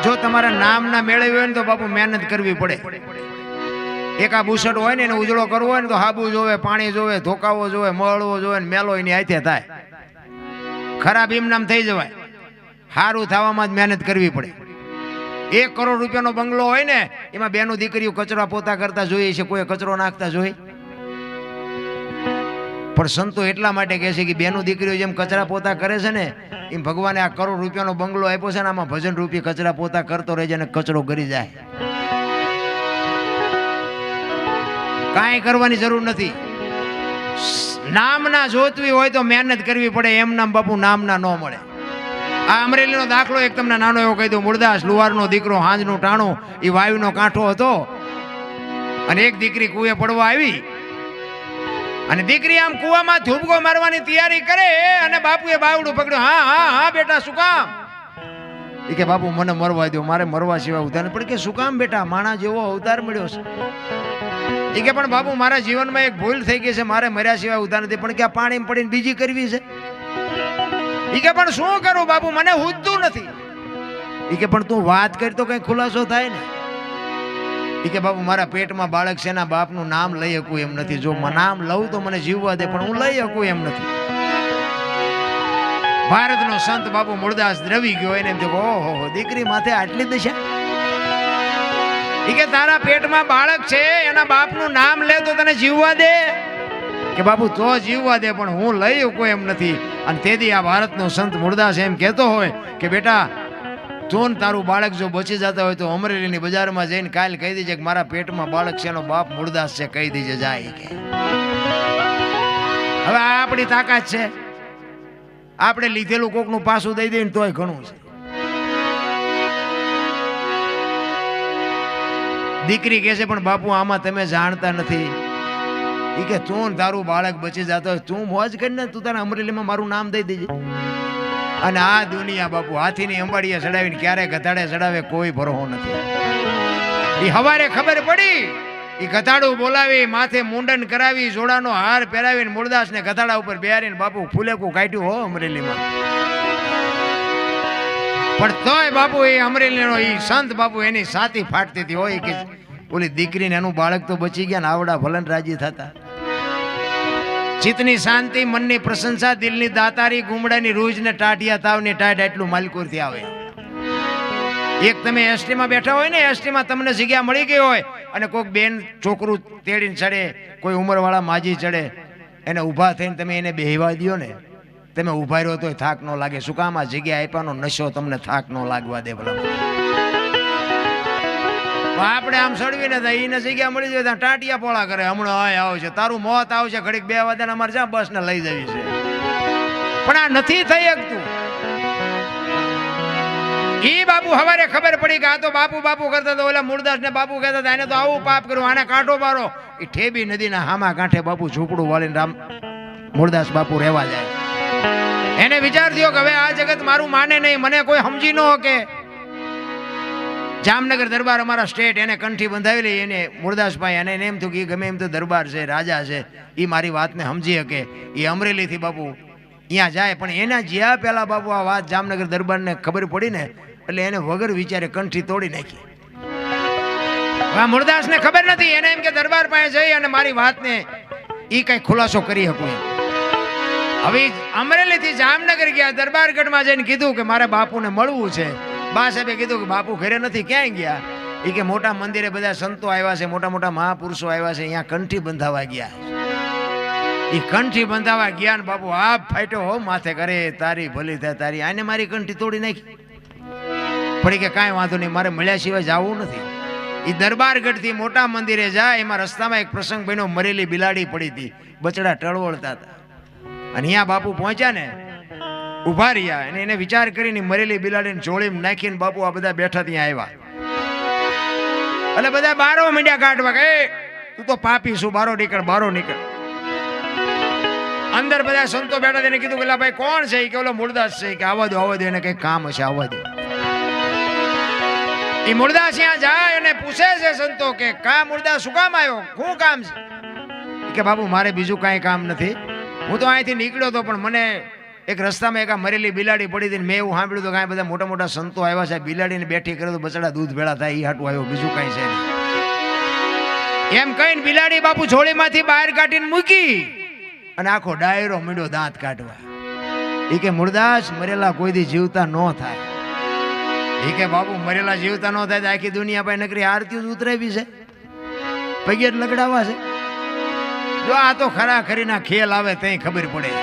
જો તમારા નામ ના મેળવ્યું હોય ને તો બાપુ મહેનત કરવી પડે. એક આ બુસટ હોય ને એને ઉજળો કરવો હોય ને તો હાબુ જોવે, પાણી જોવે, ધોકાવો જોવે, મળવો જોવે ને મેલો એની હાથે થાય. ખરાબ ઇમનામ થઈ જવાય. સારું થવામાં જ મહેનત કરવી પડે. 1 કરોડ રૂપિયાનો બંગલો હોય ને એમાં બેનો દીકરીઓ કચરા પોતા કરતા જોઈએ છે, કોઈ કચરો નાખતા જોઈ? પણ સંતો એટલા માટે કહે છે કે બેનો દીકરીઓ જેમ કચરા પોતા કરે છે ને એમ ભગવાને આ કરોડ રૂપિયાનો બંગલો આપ્યો છે ને આમાં ભજન રૂપી કચરા પોતા કરતો રહેજે અને કચરો ગરી જાય. કાંઈ કરવાની જરૂર નથી. નામના જોતવી હોય તો મહેનત કરવી પડે. એમ નામ બાપુ નામના ન મળે. આ અમરેલીનો દાખલો એક તમને નાનો એવો કહી દઉં. મૂળદાસ લુહારનો દીકરો, હાંજનું ટાણું, એ વાયુનો કાંઠો હતો અને એક દીકરી કૂવે પડવા આવી અને દીકરી આમ કૂવામાં ધૂબકો મારવાની તૈયારી કરે અને બાપુએ બાવડું પકડ્યું. હા હા હા બેટા, શું કામ? એ કે બાપુ મને મરવા દો, મારે મરવા સિવાય ઉધાર પણ. કે શું કામ બેટા? માણા જેવો અવતાર મળ્યો છે. એ કે પણ બાપુ મારા જીવનમાં એક ભૂલ થઈ ગઈ છે, મારે મર્યા સિવાય ઉધાર નથી. પણ કે પાણીમાં પડીને બીજી કરવી છે. એ કે પણ શું કરું બાપુ, મને હુજતું નથી. એ કે પણ તું વાત કરી તો કઈ ખુલાસો થાય ને. એ કે બાપુ મારા પેટમાં બાળક છે, એના બાપનું નામ લઈ શકું એમ નથી. જો નામ લઉં તો મને જીવવા દે, પણ હું લઈ શકું એમ નથી. ભારતનો સંત બાપુ મૂળદાસ દ્રવી ગયો. એને એમ થયું ઓહો દીકરી માથે આટલી દશા. એ કે તારા પેટમાં બાળક છે, એના બાપનું નામ લે તો તને જીવવા દે? કે બાપુ તો જીવવા દે, પણ હું લઈ શકું એમ નથી. અને તેથી આ ભારતનો સંત મૂળદાસ એમ કહેતો હોય કે બેટા તું તારું બાળક જો બચી જતા હોય તો અમરેલીની બજારમાં જઈને કાલ કહી દેજે કે મારા પેટમાં બાળક છે, એનો બાપ મૂળદાસ છે, કહી દેજે જાય. કે હવે આપણી તાકાત છે, આપણે લીધેલું કોકનું પાછું દઈ દઈએ તોય ઘણું છે. દીકરી કહે છે પણ બાપુ આમાં તમે જાણતા નથી. એ કે તું તારું બાળક બચી જતો હોય તું મોજ કરીને તું તારા અમરેલીમાં મારું નામ દઈ દેજે. અને આ દુનિયા બાપુ હાથીની અંબાડીએ ચડાવીને ક્યારે ગધાડે ચડાવે કોઈ ભરોસો નથી. એ હવારે ખબર પડી, એ ગધાડું બોલાવી, માથે મુંડન કરાવી, જોડાનો હાર પહેરાવીને મૂળદાસને ગધાડા ઉપર બેહારીને બાપુ ફૂલેકું કાઢ્યું હો અમરેલીમાં. પણ તોય બાપુ એ અમરેલીનો એ સંત બાપુ એની સાથી ફાટતી હતી હોય કે ઓલી દીકરીને એનું બાળક તો બચી ગયા ને આવડા ભલન રાજી થતા. ચિત્તની શાંતિ, મનની પ્રશંસા, દિલની દાતારી, ગુમડાની રૂજ ને ટાઢિયા તાવની ટાઢ એટલું માલકુરથી આવે. એક તમે એસટીમાં બેઠા હોય ને, એસટીમાં તમને જગ્યા મળી ગઈ હોય અને કોઈક બેન છોકરું તેડીને ચડે, કોઈ ઉંમરવાળા માજી ચડે, એને ઊભા થઈને તમે એને બેહવા દો ને, તમે ઊભા રહ્યો તો થાક ન લાગે. શું કામ? આ જગ્યા આપ્યાનો નશો તમને થાક ન લાગવા દે. ભલા આપણે આમ સડવીને એને જગ્યા મળી જાય ત્યાં ટાટિયા પોળા કરે. હમણાં આય આવશે, તારું મોત આવશે, ઘડીક 2 વાગ્યાને અમારે જ્યાં બસ ને લઈ જવી છે. પણ આ નથી થઈ શકતું. ઈ બાપુ હવારે ખબર પડી કે આ તો બાપુ બાપુ કરતા હતા, ઓલા મૂળદાસ ને બાપુ કહેતા હતા એને તો આવું પાપ કર્યું, આને કાંઠો મારો. એ ઠેબી નદીના હામા કાંઠે બાપુ ઝૂંપડું વાળીને રામ મૂળદાસ બાપુ રહેવા જાય. એને વિચાર થયો કે હવે આ જગત મારું માને નહીં, મને કોઈ સમજી ન શકે. જામનગર દરબાર અમારા સ્ટેટ, એને કંઠી બંધાવેલી એને મૂળદાસભાઈ, અને એને એમ થયું કે ગમે એમ તો દરબાર છે, રાજા છે, એ મારી વાતને સમજી શકે. એ અમરેલીથી બાપુ અહીંયા જાય, પણ એના જ્યાં પહેલા બાપુ આ વાત જામનગર દરબારને ખબર પડી ને એટલે એને વગર વિચારે કંઠી તોડી નાખી. હવે મૂળદાસને ખબર નથી, એને એમ કે દરબાર પાસે જઈ અને મારી વાતને એ કઈ ખુલાસો કરી શકું એમ. હવે અમરેલીથી જામનગર ગયા, દરબારગઢમાં જઈને કીધું કે મારે બાપુને મળવું છે. બા સાહેબે કીધું કે બાપુ ઘરે નથી, ક્યાંય ગયા? એ કે મોટા મંદિરે બધા સંતો આવ્યા છે, મોટા મોટા મહાપુરુષો આવ્યા છે, અહીંયા કંઠી બંધાવા ગયા. એ કંઠી બંધાવા ગયા ને બાપુ આપ ફાટ્યો હો માથે, કરે તારી ભલી થાય તારી, આને મારી કંઠી તોડી નાખી. પડી કે કાંઈ વાંધો નહીં, મારે મળ્યા સિવાય જવું નથી. એ દરબારગઢથી મોટા મંદિરે જાય, એમાં રસ્તામાં એક પ્રસંગ બન્યો, મરેલી બિલાડી પડી હતી, બચડા ટળવળતા હતા. અને અહીંયા બાપુ પહોંચ્યા ને, ઉભા રહ્યા, અને એને વિચાર કરીને મરેલી બિલાડીને જોડીમાં નાખીને બાપુ આ બધા બેઠા ત્યાં આવ્યા. એટલે બધા બારો મીંડ્યા કાઢવા કે તું તો પાપી શું, બારો નીકળ, બારો નીકળ. અંદર બધા સંતો બેઠા, તેને કીધું કે ભાઈ કોણ છે? કે ઓલો મૂળદાસ છે. કે આવવા દો, એને કઈ કામ હશે, આવવા દો. એ મૂળદાસ ત્યાં જાય અને પૂછે છે સંતો કે કા મૂળદાસ શું કામ આવ્યો, શું કામ છે? કે બાપુ મારે બીજું કાંઈ કામ નથી, હું તો અહીંથી નીકળ્યો હતો પણ મને એક રસ્તામાં એક આ મરેલી બિલાડી પડી હતી. મેં એવું સાંભળ્યું તો કાંઈ બધા મોટા મોટા સંતો આવ્યા છે, બિલાડીને બેઠી કરે તો બચડા દૂધ ભેળા થાય, એ હાટું આવ્યો, બીજું કાંઈ છે નહીં. એમ કહીને બિલાડી બાપુ જોડીમાંથી બહાર કાઢીને મૂકી અને આખો ડાયરો મીડ્યો દાંત કાઢવા. એ કે મુરદાસ મરેલા કોઈ દી જીવતા ન થાય. એ કે બાપુ મરેલા જીવતા ન થાય તો આખી દુનિયા પાસે નકરી આરતી જ ઉતરાવી છે, પગે જ લગડાવા છે. જો આ તો ખરા ખરીના ખેલ આવે તઈ ખબર પડે.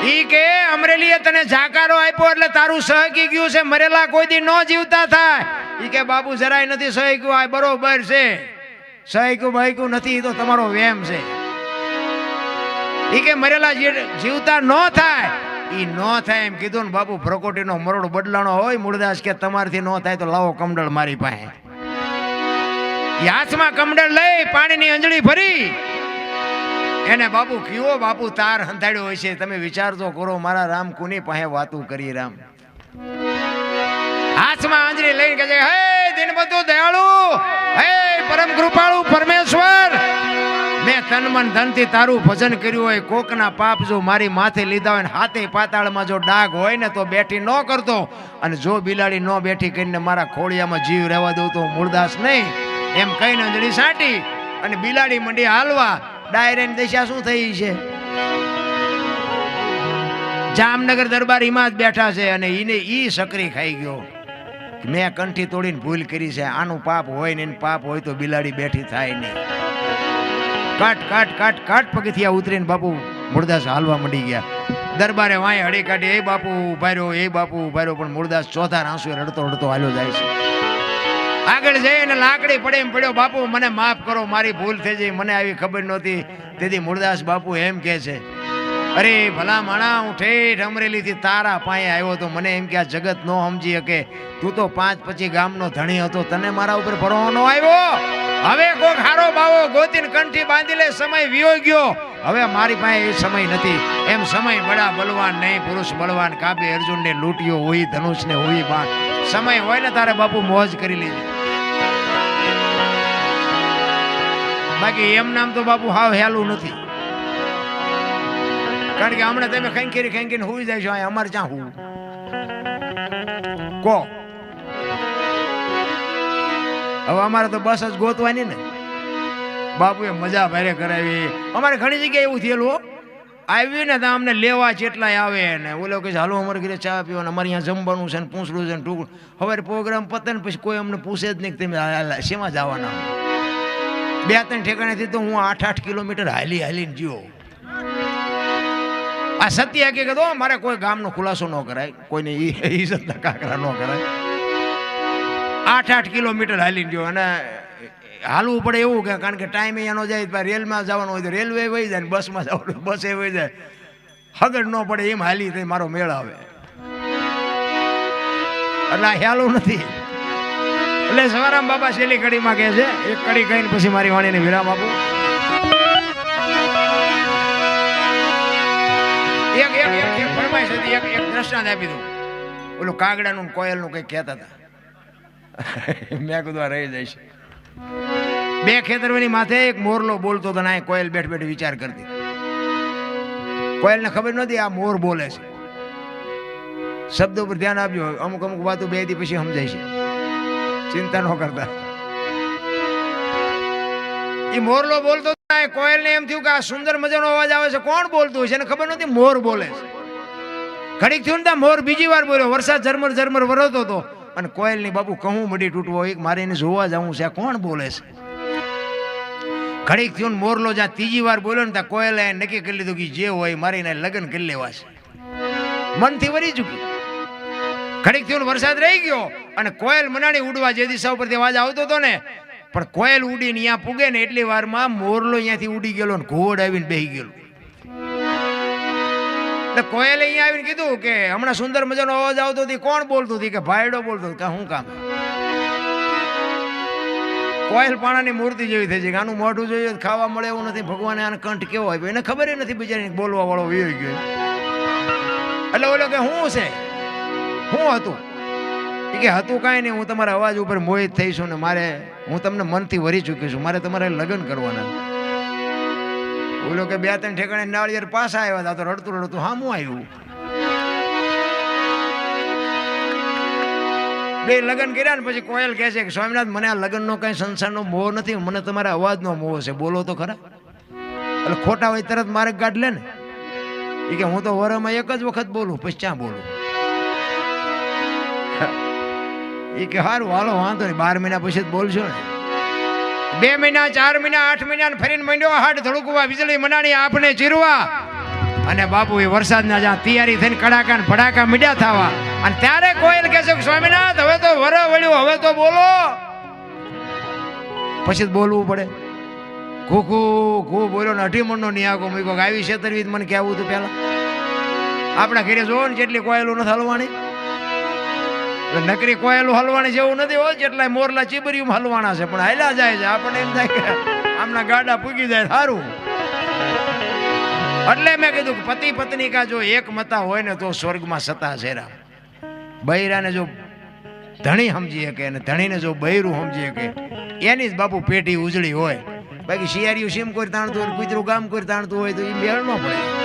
ઈ કે અમરેલીએ તને જાકારો આપ્યો એટલે તારું સહકી ગયું છે, મરેલા કોઈ દી ન જીવતા થાય. ઈ કે બાપુ જરાય નથી સહક્યું, આ બરોબર છે, સહક્યું બહક્યું નથી, તો તમારો વેમ છે. ઈ કે મરેલા જીવતા ન થાય, ઈ ન થાય એમ કીધું ને બાપુ પ્રકોટીનો મરોડ બદલાણો હોય. મૂળદાસ કે તમારથી ન થાય તો લાવો કમડળ મારી પાસે. હાથમાં કમડળ લઈ પાણીની અંજળી ભરી એને બાપુ કયો બાપુ તાર હંધાડ્યો હોય છે, તમે વિચાર તો કરો, મારા રામ કોની પાસે વાતું કરી. રામ હાથમાં આંજળી લઈને કહે છે, હે દિનબંધુ દયાળુ, હે પરમ કૃપાળુ પરમેશ્વર, મેં તન મન ધનથી તારું ભજન કર્યું હોય, કોકના પાપ જો મારી માથે લીધા હોય ને હાથે પાતાળમાં જો ડાઘ હોય ને તો બેઠી ન કરતો, અને જો બિલાડી ન બેઠી કરીને મારા ખોળિયામાં જીવ રહેવા દઉં તો મૂળદાસ નહીં. એમ કહીને અંજળી સાટી અને બિલાડી મંડી હાલવા. ડાયરેક્ટ દશા શું થઈ છે? જામનગર દરબાર હિમાત બેઠા છે અને ઈને ઈ સકરી ખાઈ ગયો. મેં કંઠી તોડીને ભૂલ કરી છે, આનું પાપ હોય ને પાપ હોય તો બિલાડી બેઠી થાય નહીં. કાટ કાટ કાટ કાટ પગથિયા ઉતરીને બાપુ મૂળદાસ હાલવા મંડી ગયા. દરબારે વાંય હળી કાઢી, એ બાપુ ઉભા રહ્યો, એ બાપુ ઉભા રહ્યો, પણ મૂળદાસ ચોથા આંસુ રડતો રડતો હાલ્યો જાય છે. આગળ જઈને લાકડી પડે એમ પડ્યો, બાપુ મને માફ કરો, મારી ભૂલ થઈ જઈ, મને આવી ખબર નહોતી. તેથી મૂળદાસ બાપુ એમ કહે છે, અરે ભલા માણા, હું ઠેઠ અમરેલીથી તારા પાયે આવ્યો તો મને એમ કે આ જગત નો સમજી શકે, તું તો 5-25 ગામનો ધણી હતો, તને મારા ઉપર ભરોસો નો આવ્યો. હવે કોક હારો બાવો ગોતીને કંઠી બાંધી લે, સમય વિયો ગયો, હવે મારી પાસે એ સમય નથી. એમ સમય બડા બલવાન નહીં, પુરુષ બળવાન, કાબે અર્જુન ને લૂંટ્યો હોય, ધનુષ ને હોય બાણ. સમય હોય ને તારે બાપુ મોજ કરી લેજે, બાકી એમ નામ તો બાપુ હાવ હેલું નથી. કારણ કે હમણાં તમે ખેંકીને હુઈ જાય છો, અમારે ક્યાં હું કો? હવે અમારે તો બસ જ ગોતવાની ને. બાપુએ મજા ભારે કરાવી. અમારે ઘણી જગ્યાએ એવું થયેલું, આવી ને તો અમને લેવા ચેટલાય આવે ને ઓલો કે હાલો અમારે ઘરે ચા પીવો ને અમારે અહીંયા જમવાનું છે ને પૂછડું છે ને ટુકડું. હવે પ્રોગ્રામ પતે ને પછી કોઈ અમને પૂછે જ નહીં કે તમે શેમાં જવાના. 2-3 ઠેકાણેથી તો હું 8-8 કિલોમીટર હાલીને જીવો. આ સત્ય હકીકત હો, મારે કોઈ ગામનો ખુલાસો ન કરાય, કોઈને ઇજ્જતના કાકરા ન કરાય. 8-8 કિલોમીટર હાલીને જીવો. અને હાલવું પડે એવું કે કારણ કે ટાઈમ અહીંયા ન જાય, રેલમાં જવાનું હોય તો રેલવે વહી જાય, બસમાં જવાનું બસે વહી જાય, હગડ ન પડે એમ હાલી તો મારો મેળ આવે. એટલે આ હેલું નથી. એટલે સવારામ બાબા છેલ્લી કડીમાં કહે છે, એક કડી કહીને પછી મારી વાણીને વિરામ આપું. એક ફરમાઈશ હતી, એક દ્રષ્ટાંત આપી દઉં. ઓલું કાગડાનું કોયલનું કંઈક કહેતા હતા. મેં કીધું રહી જાય છે. 2 ખેતરની માથે એક મોરલો બોલતો હતો ને કોયલ બેઠ બેઠ વિચાર કરતી. કોયલને ખબર નહોતી આ મોર બોલે છે. શબ્દ ઉપર ધ્યાન આપજો, અમુક વાતો 2 દી પછી સમજાય છે, ચિંતા ન કરતા. એ મોરલો બોલતો કોયલને એમ થયું કે આ સુંદર મજાનો અવાજ આવે છે, કોણ બોલતું હોય છે? એને ખબર નહોતી મોર બોલે છે. ઘડીક થયું ને મોર બીજી વાર બોલ્યો. વરસાદ ઝરમર ઝરમર વરસતો હતો અને કોયલની બાપુ કહું મડી તૂટવો, એક મારે એને જોવા જવું છે, કોણ બોલે છે? ઘડીક થયું મોરલો જ્યાં 3જી વાર બોલ્યો ને ત્યાં કોયલે નક્કી કરી લીધું કે જે હોય મારે એને લગ્ન કરી લેવા છે. મનથી વરી ચૂકી. ઘડીક થયું વરસાદ રહી ગયો અને કોયલ મનાણી ઉડવા જે દિશા ઉપરથી અવાજ આવતો હતો ને, પણ કોયલ ઉડીને અહીંયા પૂગે ને એટલી વારમાં મોરલો અહીંયાથી ઉડી ગયેલો ને ઘોડ આવીને બેહી ગયેલો. એટલે કોયલે અહીંયા આવીને કીધું કે હમણાં સુંદર મજાનો અવાજ આવતો હતી, કોણ બોલતું હતી? કે ભાઈડો બોલતો. કે શું કામ? કોયલ પાણાની મૂર્તિ જેવી થઈ છે કે આનું મોઢું જોઈએ ખાવા મળે એવું નથી, ભગવાને આને કંઠ કેવો આપ્યો એને ખબર નથી, બિચારી બોલવા વાળો વયો ગયો. એટલે ઓલો કે શું છે, શું હતું? કે હતું કાંઈ નહીં, હું તમારા અવાજ ઉપર મોહિત થઈશું ને મારે હું તમને મનથી વરી ચૂકી છું, મારે તમારે લગ્ન કરવાના. બોલો કે 2-3 ઠેકાણે નાળિયેર પાછા આવ્યા હતા તો રડતું રડતું હામું આવ્યું. 2 લગ્ન કર્યા ને પછી કોયલ કહે છે કે સ્વામિનાથ મને આ લગ્નનો કઈ સંસારનો મોહ નથી, મને તમારા અવાજનો મોહ છે, બોલો તો ખરા. એટલે ખોટા હોય તરત મારે ગાઢ લે ને. એ કે હું તો વરમાં એક જ વખત બોલું પછી ક્યાં બોલું. એ કે સારું હાલો વાંધો નહીં, 12 મહિના પછી જ બોલશો ને. 2 મહિના 4 મહિના 8 મહિના ફરીને મંડ્યો હાટ ધડકવા, વીજળી મનાણી આપને ચીરવા. અને બાપુ એ વરસાદના જ્યાં તૈયારી થઈને કડાકા ને ભડાકા મીડ્યા થવા, અને ત્યારે કોયલ કહે છે સ્વામિનાથ હવે તો વર વળ્યું, હવે તો બોલો. પછી જ બોલવું પડે. ઘૂ બોલ્યો ને 18 મણનો નિયાગો મૂક્યો. આવી છેતરવી મને કહેવું હતું પેલા. આપણા ઘરે જોવો ને જેટલી કોયલું નથી હલવાની, નકરી કોયલું હલવાની જેવું નથી હોય, જેટલા મોરલા ચીબરિયું હલવાના છે, પણ હાલ્યા જાય છે. આપણને એમ થાય કે આમના ગાડા પૂગી જાય સારું. એટલે મેં કીધું કે પતિ પત્ની કા જો એક મતા હોય ને તો સ્વર્ગમાં સતા છે. બૈરાને જો ધણી સમજી શકે અને ધણીને જો બૈરું સમજી શકે એની જ બાપુ પેટી ઉજળી હોય. બાકી શિયાળીયું સીમ કોઈ તાણતું હોય, કૂતરું ગામ કોઈ તાણતું હોય તો એ મેળ ન પડે.